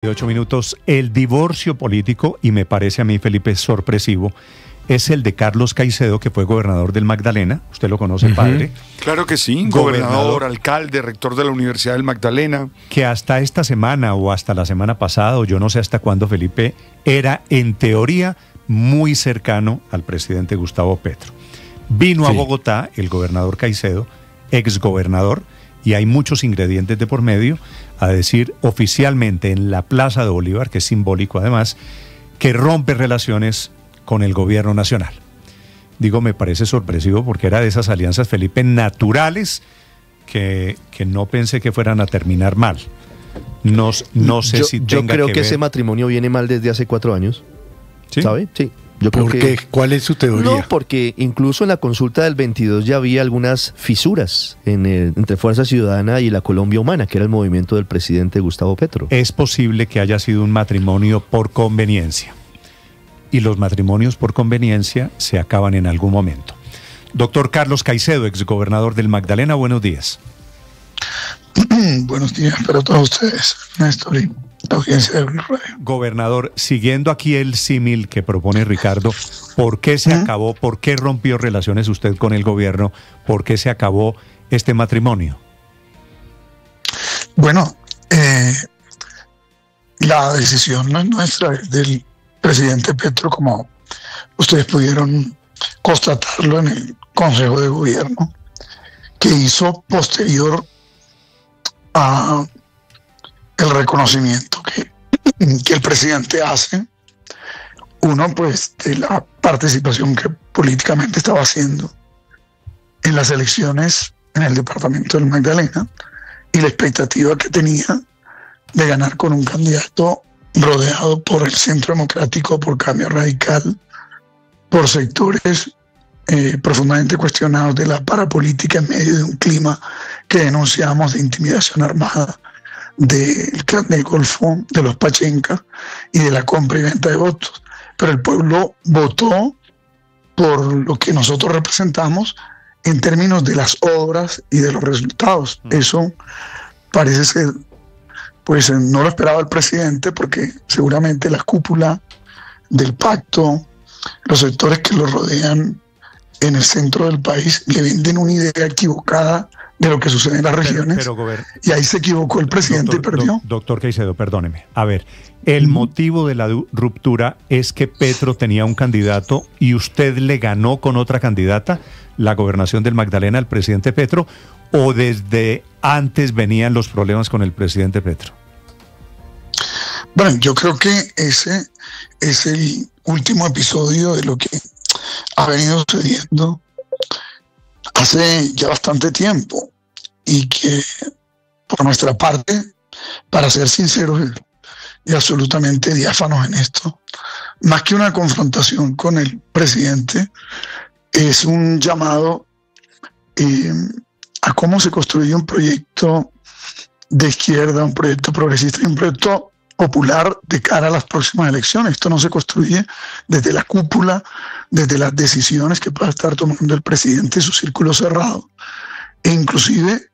8 minutos. El divorcio político, y me parece a mí, Felipe, sorpresivo, es el de Carlos Caicedo, que fue gobernador del Magdalena. Usted lo conoce, padre. Claro que sí, gobernador, alcalde, rector de la Universidad del Magdalena. Que hasta esta semana o hasta la semana pasada, o yo no sé hasta cuándo, Felipe, era en teoría muy cercano al presidente Gustavo Petro. Vino a Bogotá el gobernador Caicedo, exgobernador, y hay muchos ingredientes de por medio, a decir oficialmente en la Plaza de Bolívar, que es simbólico además, que rompe relaciones con el gobierno nacional. Digo, me parece sorpresivo porque era de esas alianzas, Felipe, naturales que no pensé que fueran a terminar mal. No sé si yo tenga creo que ver. ese matrimonio viene mal desde hace 4 años. ¿Sí? ¿Sabe? Sí. Yo creo ¿Por qué? ¿Cuál es su teoría? No, porque incluso en la consulta del 22 ya había algunas fisuras entre Fuerza Ciudadana y la Colombia Humana, que era el movimiento del presidente Gustavo Petro. Es posible que haya sido un matrimonio por conveniencia. Y los matrimonios por conveniencia se acaban en algún momento. Doctor Carlos Caicedo, exgobernador del Magdalena, buenos días. Buenos días para todos ustedes, Néstor, y la audiencia de Blue Radio. Gobernador, siguiendo aquí el símil que propone Ricardo, ¿por qué se acabó, por qué rompió relaciones usted con el gobierno, por qué se acabó este matrimonio? Bueno, la decisión no es nuestra, es del presidente Petro, como ustedes pudieron constatarlo en el Consejo de Gobierno, que hizo posterior a el reconocimiento que el presidente hace, uno pues de la participación que políticamente estaba haciendo en las elecciones en el departamento del Magdalena y la expectativa que tenía de ganar con un candidato rodeado por el Centro Democrático, por Cambio Radical, por sectores profundamente cuestionados de la parapolítica en medio de un clima que denunciamos de intimidación armada, del clan del Golfo, de los Pachencas y de la compra y venta de votos. Pero el pueblo votó por lo que nosotros representamos en términos de las obras y de los resultados. Eso parece ser, pues no lo esperaba el presidente, porque seguramente la cúpula del pacto, los sectores que lo rodean en el centro del país, le venden una idea equivocada de lo que sucede en las regiones, y ahí se equivocó el presidente y perdió. Doctor Caicedo, perdóneme. A ver, el motivo de la ruptura es que Petro tenía un candidato y usted le ganó con otra candidata la gobernación del Magdalena al presidente Petro, ¿o desde antes venían los problemas con el presidente Petro? Bueno, yo creo que ese es el último episodio de lo que ha venido sucediendo hace ya bastante tiempo, y que por nuestra parte, para ser sinceros y absolutamente diáfanos en esto, más que una confrontación con el presidente, es un llamado a cómo se construye un proyecto de izquierda, un proyecto progresista y un proyecto popular de cara a las próximas elecciones. Esto no se construye desde la cúpula, desde las decisiones que pueda estar tomando el presidente y su círculo cerrado, e inclusive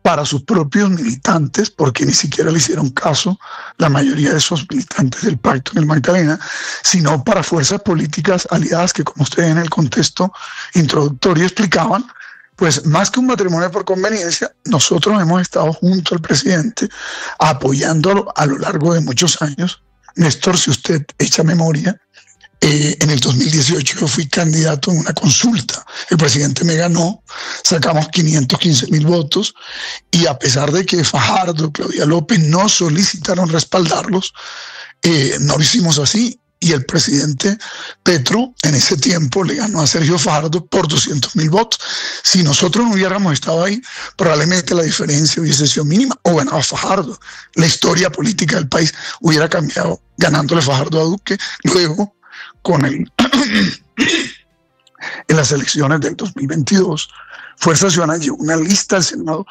para sus propios militantes, porque ni siquiera le hicieron caso la mayoría de esos militantes del pacto en el Magdalena, sino para fuerzas políticas aliadas que, como ustedes en el contexto introductorio explicaban, pues más que un matrimonio por conveniencia, nosotros hemos estado junto al presidente apoyándolo a lo largo de muchos años. Néstor, si usted echa memoria, en el 2018 yo fui candidato en una consulta, el presidente me ganó, sacamos 515.000 votos, y a pesar de que Fajardo, Claudia López no solicitaron respaldarlos, no lo hicimos así. Y el presidente Petro en ese tiempo le ganó a Sergio Fajardo por 200.000 votos. Si nosotros no hubiéramos estado ahí, probablemente la diferencia hubiese sido mínima, o ganaba Fajardo. La historia política del país hubiera cambiado ganándole Fajardo a Duque, luego con en las elecciones del 2022, Fuerza Ciudadana llevó una lista al Senado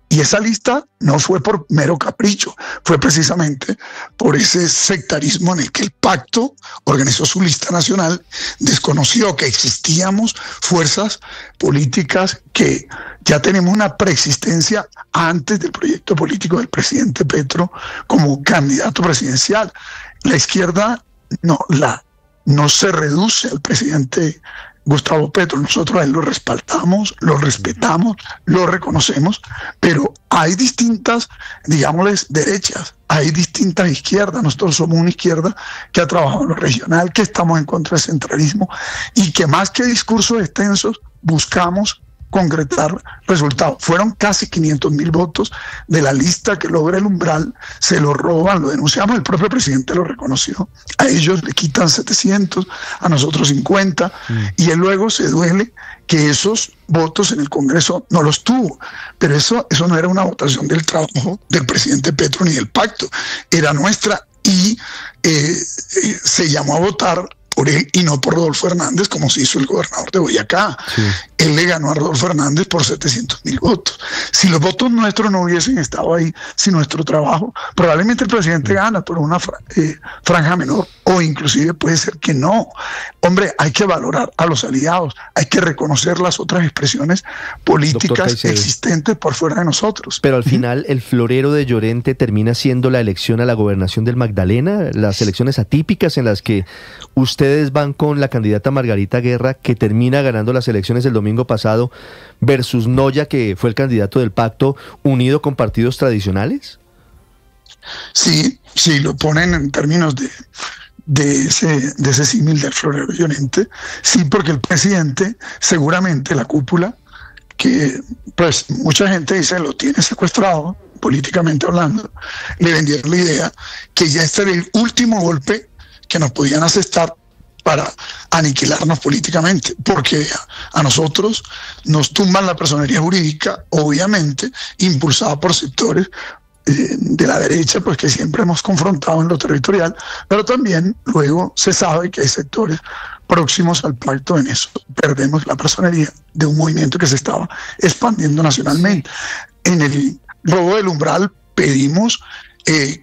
y esa lista no fue por mero capricho, fue precisamente por ese sectarismo en el que el pacto organizó su lista nacional, desconoció que existíamos fuerzas políticas que ya tenemos una preexistencia antes del proyecto político del presidente Petro como candidato presidencial. La izquierda no se reduce al presidente Gustavo Petro, nosotros a él lo respaldamos, lo respetamos, lo reconocemos, pero hay distintas, digámosles, derechas, hay distintas izquierdas. Nosotros somos una izquierda que ha trabajado en lo regional, que estamos en contra del centralismo y que más que discursos extensos buscamos concretar resultados. Fueron casi 500.000 votos de la lista que logra el umbral, se lo roban, lo denunciamos, el propio presidente lo reconoció, a ellos le quitan 700, a nosotros 50, y él luego se duele que esos votos en el Congreso no los tuvo, pero eso no era una votación del trabajo del presidente Petro ni del pacto, era nuestra, y se llamó a votar por él y no por Rodolfo Hernández, como se hizo el gobernador de Boyacá. Sí. Él le ganó a Rodolfo Hernández por 700.000 votos. Si los votos nuestros no hubiesen estado ahí, si nuestro trabajo, probablemente el presidente gana por una franja menor, o inclusive puede ser que no. Hombre, hay que valorar a los aliados, hay que reconocer las otras expresiones políticas existentes por fuera de nosotros. Pero al final, el florero de Llorente termina siendo la elección a la gobernación del Magdalena, las elecciones atípicas en las que ustedes van con la candidata Margarita Guerra, que termina ganando las elecciones del domingo pasado, versus Noya, que fue el candidato del pacto, unido con partidos tradicionales. Sí, lo ponen en términos de ese símil del florero de Llorente. Sí, porque el presidente, seguramente la cúpula, que pues mucha gente dice lo tiene secuestrado, políticamente hablando, le vendieron la idea que ya este era el último golpe que nos podían asestar para aniquilarnos políticamente, porque a nosotros nos tumban la personería jurídica, obviamente impulsada por sectores de la derecha, pues que siempre hemos confrontado en lo territorial, pero también luego se sabe que hay sectores próximos al pacto en eso. Perdemos la personería de un movimiento que se estaba expandiendo nacionalmente. En el robo del umbral pedimos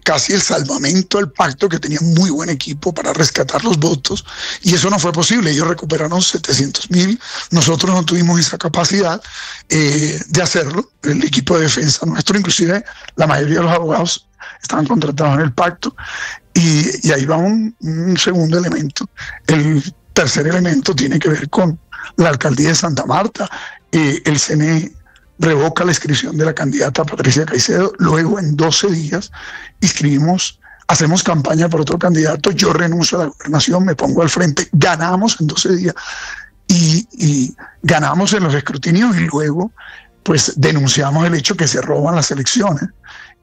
casi el salvamento al pacto, que tenía muy buen equipo para rescatar los votos, y eso no fue posible. Ellos recuperaron 700.000, nosotros no tuvimos esa capacidad de hacerlo. El equipo de defensa nuestro, inclusive la mayoría de los abogados estaban contratados en el pacto, y ahí va un segundo elemento. El tercer elemento tiene que ver con la alcaldía de Santa Marta. El CNE revoca la inscripción de la candidata Patricia Caicedo, luego en 12 días hacemos campaña por otro candidato, yo renuncio a la gobernación, me pongo al frente, ganamos en 12 días y ganamos en los escrutinios, y luego pues denunciamos el hecho que se roban las elecciones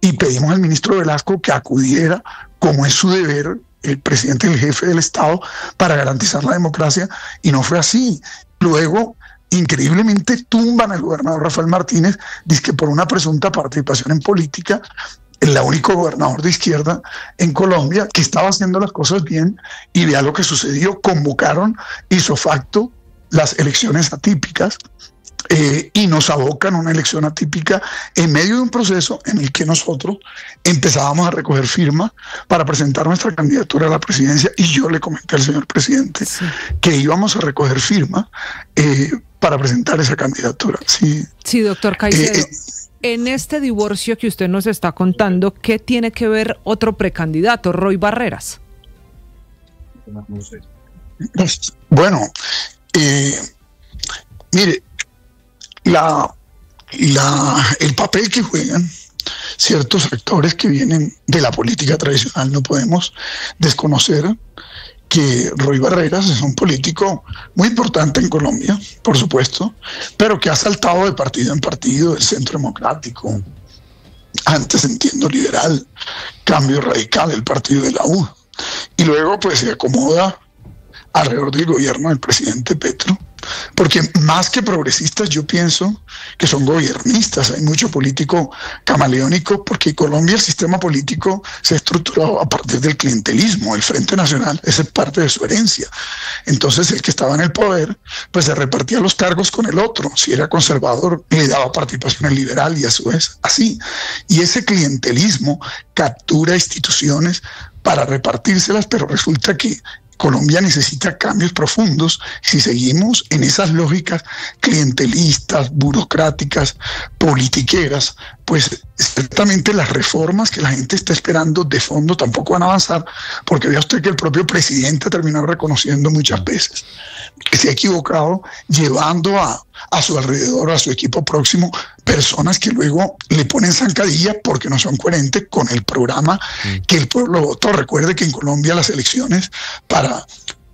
y pedimos al ministro Velasco que acudiera, como es su deber, el presidente y el jefe del Estado, para garantizar la democracia, y no fue así. Luego, increíblemente, tumban al gobernador Rafael Martínez, dizque por una presunta participación en política, el único gobernador de izquierda en Colombia que estaba haciendo las cosas bien, y vea lo que sucedió. Convocaron ipso facto las elecciones atípicas y nos abocan a una elección atípica en medio de un proceso en el que nosotros empezábamos a recoger firmas para presentar nuestra candidatura a la presidencia, y yo le comenté al señor presidente que íbamos a recoger firmas para presentar esa candidatura. Sí, doctor Caicedo. En este divorcio que usted nos está contando, ¿qué tiene que ver otro precandidato, Roy Barreras? Bueno, mire, el papel que juegan ciertos actores que vienen de la política tradicional, no podemos desconocer que Roy Barreras es un político muy importante en Colombia, por supuesto, pero que ha saltado de partido en partido, del Centro Democrático, antes Entiendo Liberal, Cambio Radical, el partido de la U, y luego pues se acomoda alrededor del gobierno del presidente Petro, porque más que progresistas yo pienso que son gobiernistas. Hay mucho político camaleónico, porque en Colombia el sistema político se ha estructurado a partir del clientelismo. El Frente Nacional, esa es parte de su herencia. Entonces el que estaba en el poder pues se repartía los cargos con el otro. Si era conservador le daba participación al liberal y a su vez así. Y ese clientelismo captura instituciones para repartírselas, pero resulta que Colombia necesita cambios profundos. Si seguimos en esas lógicas clientelistas, burocráticas, politiqueras, pues ciertamente las reformas que la gente está esperando de fondo tampoco van a avanzar, porque vea usted que el propio presidente terminó reconociendo muchas veces que se ha equivocado llevando a su alrededor, a su equipo próximo, personas que luego le ponen zancadilla porque no son coherentes con el programa que el pueblo votó. Recuerde que en Colombia las elecciones para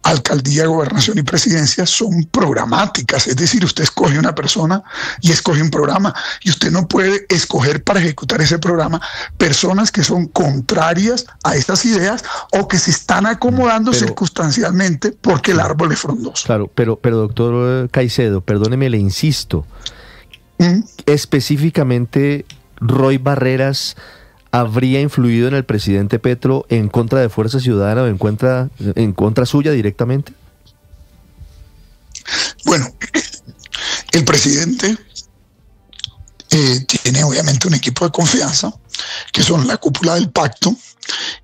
alcaldía, gobernación y presidencia son programáticas, es decir, usted escoge una persona y escoge un programa, y usted no puede escoger para ejecutar ese programa personas que son contrarias a esas ideas o que se están acomodando circunstancialmente porque el árbol es frondoso. Claro, pero doctor Caicedo, perdóneme, le insisto, específicamente Roy Barreras habría influido en el presidente Petro en contra de Fuerza Ciudadana o en contra suya directamente? Bueno, el presidente tiene obviamente un equipo de confianza, que son la cúpula del pacto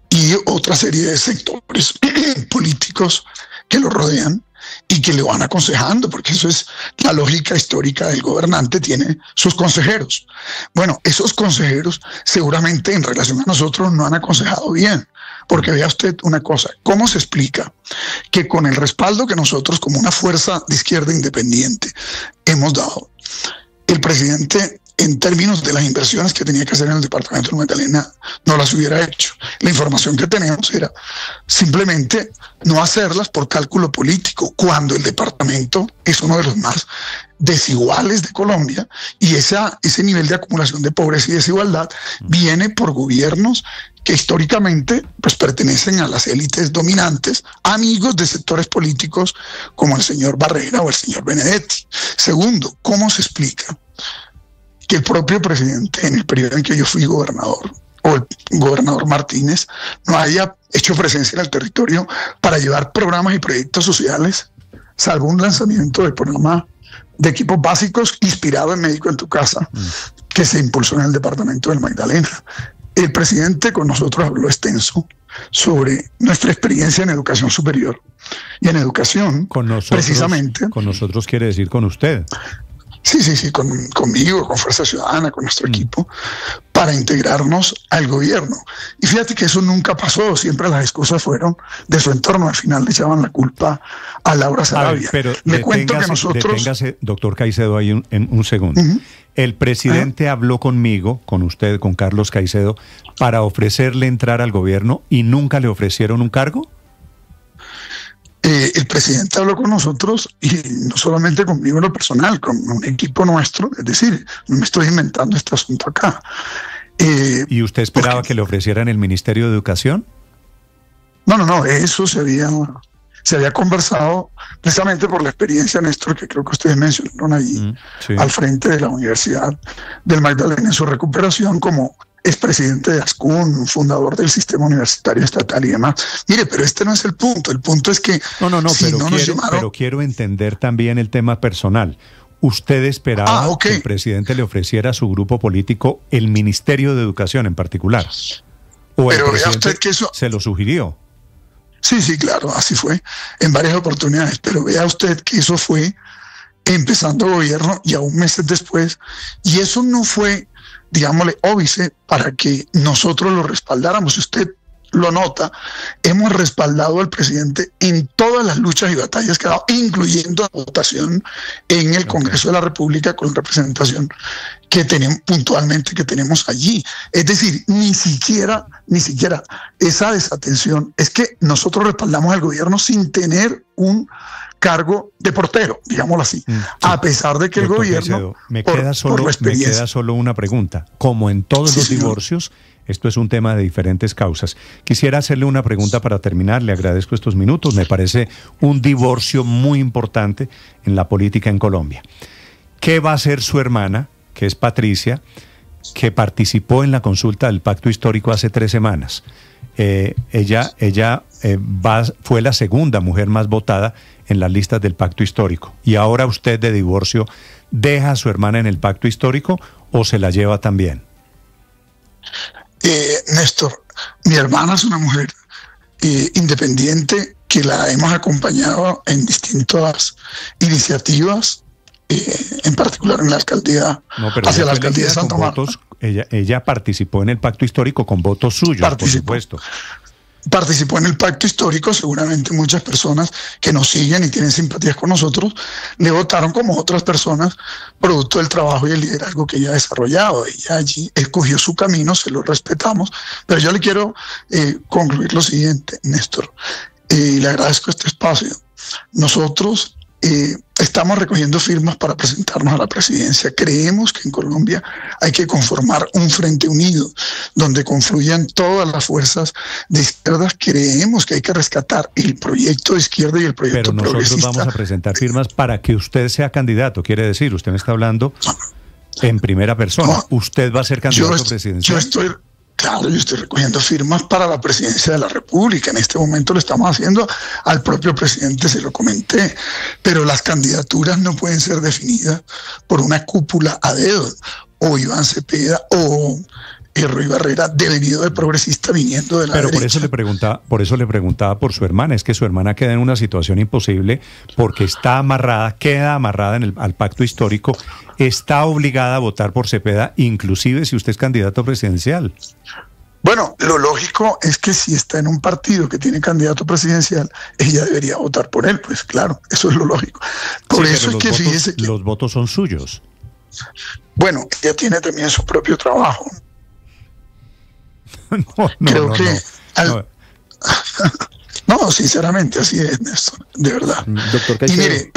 y otra serie de sectores políticos que lo rodean y que le van aconsejando, porque eso es la lógica histórica del gobernante, tiene sus consejeros. Bueno, esos consejeros seguramente en relación a nosotros no han aconsejado bien, porque vea usted una cosa, ¿cómo se explica que con el respaldo que nosotros como una fuerza de izquierda independiente hemos dado, el presidente en términos de las inversiones que tenía que hacer en el departamento de Magdalena no las hubiera hecho? La información que tenemos era simplemente no hacerlas por cálculo político, cuando el departamento es uno de los más desiguales de Colombia, y ese nivel de acumulación de pobreza y desigualdad viene por gobiernos que históricamente pues pertenecen a las élites dominantes, amigos de sectores políticos como el señor Barrera o el señor Benedetti. Segundo, ¿cómo se explica que el propio presidente, en el periodo en que yo fui gobernador, o el gobernador Martínez, no haya hecho presencia en el territorio para llevar programas y proyectos sociales, salvo un lanzamiento del programa de equipos básicos inspirado en Médico en tu Casa, que se impulsó en el departamento del Magdalena? El presidente con nosotros habló extenso sobre nuestra experiencia en educación superior y en educación, con nosotros, precisamente. Con nosotros quiere decir con usted. Sí, conmigo, con Fuerza Ciudadana, con nuestro equipo, para integrarnos al gobierno. Y fíjate que eso nunca pasó, siempre las excusas fueron de su entorno, al final le echaban la culpa a Laura Sarabia. Pero le cuento que nosotros... Deténgase, doctor Caicedo, ahí en un segundo. El presidente habló conmigo, con usted, con Carlos Caicedo, para ofrecerle entrar al gobierno y nunca le ofrecieron un cargo. El presidente habló con nosotros, y no solamente conmigo en lo personal, con un equipo nuestro, es decir, no me estoy inventando este asunto acá. ¿Y usted esperaba que le ofrecieran el Ministerio de Educación? No, eso se había conversado precisamente por la experiencia, Néstor, que creo que ustedes mencionaron allí, al frente de la Universidad del Magdalena en su recuperación como expresidente de ASCUN, fundador del sistema universitario estatal y demás. Mire, pero este no es el punto. El punto es que pero quiero entender también el tema personal. ¿Usted esperaba que el presidente le ofreciera a su grupo político el Ministerio de Educación en particular? ¿O pero el presidente usted que eso se lo sugirió? Sí, claro, así fue en varias oportunidades. Pero vea usted que eso fue empezando gobierno y aún meses después. Y eso no fue, digámosle, óbice para que nosotros lo respaldáramos. Si usted lo nota, hemos respaldado al presidente en todas las luchas y batallas que ha dado, incluyendo la votación en el Congreso de la República con representación que tenemos puntualmente, que tenemos allí. Es decir, ni siquiera esa desatención. Es que nosotros respaldamos al gobierno sin tener un cargo de portero, digámoslo así, a pesar de que el gobierno... Caicedo, me queda solo una pregunta. Como en todos los divorcios, Esto es un tema de diferentes causas. Quisiera hacerle una pregunta para terminar. Le agradezco estos minutos. Me parece un divorcio muy importante en la política en Colombia. ¿Qué va a hacer su hermana, que es Patricia, que participó en la consulta del Pacto Histórico hace 3 semanas? Ella fue la segunda mujer más votada en las listas del Pacto Histórico. Y ahora usted, de divorcio, ¿deja a su hermana en el Pacto Histórico o se la lleva también? Néstor, mi hermana es una mujer independiente que la hemos acompañado en distintas iniciativas, en particular en la alcaldía, hacia la alcaldía de Santa Marta. Ella participó en el Pacto Histórico con votos suyos, por supuesto. Participó en el Pacto Histórico. Seguramente muchas personas que nos siguen y tienen simpatías con nosotros le votaron como otras personas, producto del trabajo y el liderazgo que ella ha desarrollado. Ella allí escogió su camino, se lo respetamos, pero yo le quiero concluir lo siguiente, Néstor. Le agradezco este espacio. Nosotros estamos recogiendo firmas para presentarnos a la presidencia. Creemos que en Colombia hay que conformar un frente unido donde confluyan todas las fuerzas de izquierdas. Creemos que hay que rescatar el proyecto de izquierda y el proyecto progresista. Pero nosotros vamos a presentar firmas para que usted sea candidato. Quiere decir, usted me está hablando en primera persona. No, usted va a ser candidato presidencial. Claro, yo estoy recogiendo firmas para la presidencia de la República. En este momento lo estamos haciendo, al propio presidente se lo comenté, pero las candidaturas no pueden ser definidas por una cúpula a dedo, o Iván Cepeda o Roy Barrera, devenido de progresista viniendo de la derecha. Por eso le preguntaba por su hermana. Es que su hermana queda en una situación imposible porque queda amarrada al Pacto Histórico, está obligada a votar por Cepeda, inclusive si usted es candidato presidencial. Bueno, lo lógico es que si está en un partido que tiene candidato presidencial, ella debería votar por él, pues claro, eso es lo lógico. Por eso es que fíjese que los votos son suyos. Bueno, ella tiene también su propio trabajo. No, sinceramente, así es, Néstor, de verdad. Doctor Caicedo, y mire,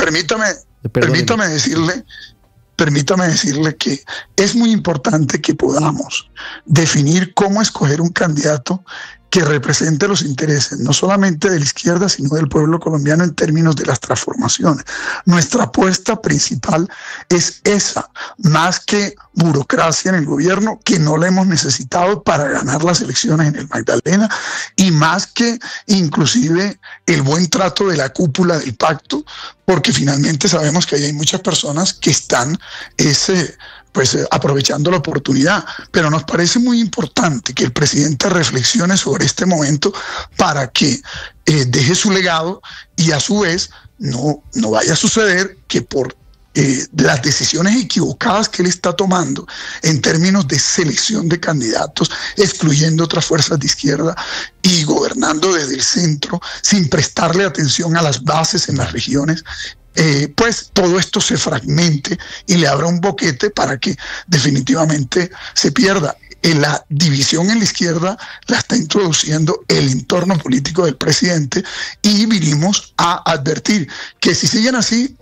permítame decirle que es muy importante que podamos definir cómo escoger un candidato que represente los intereses no solamente de la izquierda, sino del pueblo colombiano en términos de las transformaciones. Nuestra apuesta principal es esa, más que burocracia en el gobierno, que no la hemos necesitado para ganar las elecciones en el Magdalena, y más que inclusive el buen trato de la cúpula del pacto, porque finalmente sabemos que ahí hay muchas personas que están aprovechando la oportunidad, pero nos parece muy importante que el presidente reflexione sobre este momento para que deje su legado y a su vez no vaya a suceder que por las decisiones equivocadas que él está tomando en términos de selección de candidatos, excluyendo otras fuerzas de izquierda y gobernando desde el centro sin prestarle atención a las bases en las regiones, pues todo esto se fragmente y le abra un boquete para que definitivamente se pierda. La división en la izquierda la está introduciendo el entorno político del presidente, y vinimos a advertir que si siguen así,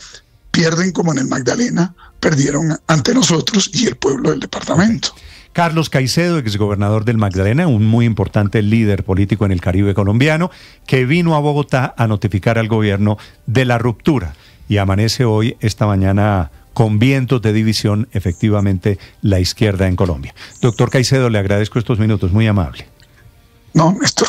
pierden como en el Magdalena, perdieron ante nosotros y el pueblo del departamento. Carlos Caicedo, exgobernador del Magdalena, un muy importante líder político en el Caribe colombiano, que vino a Bogotá a notificar al gobierno de la ruptura, y amanece hoy, esta mañana, con vientos de división, efectivamente, la izquierda en Colombia. Doctor Caicedo, le agradezco estos minutos, muy amable. No, esto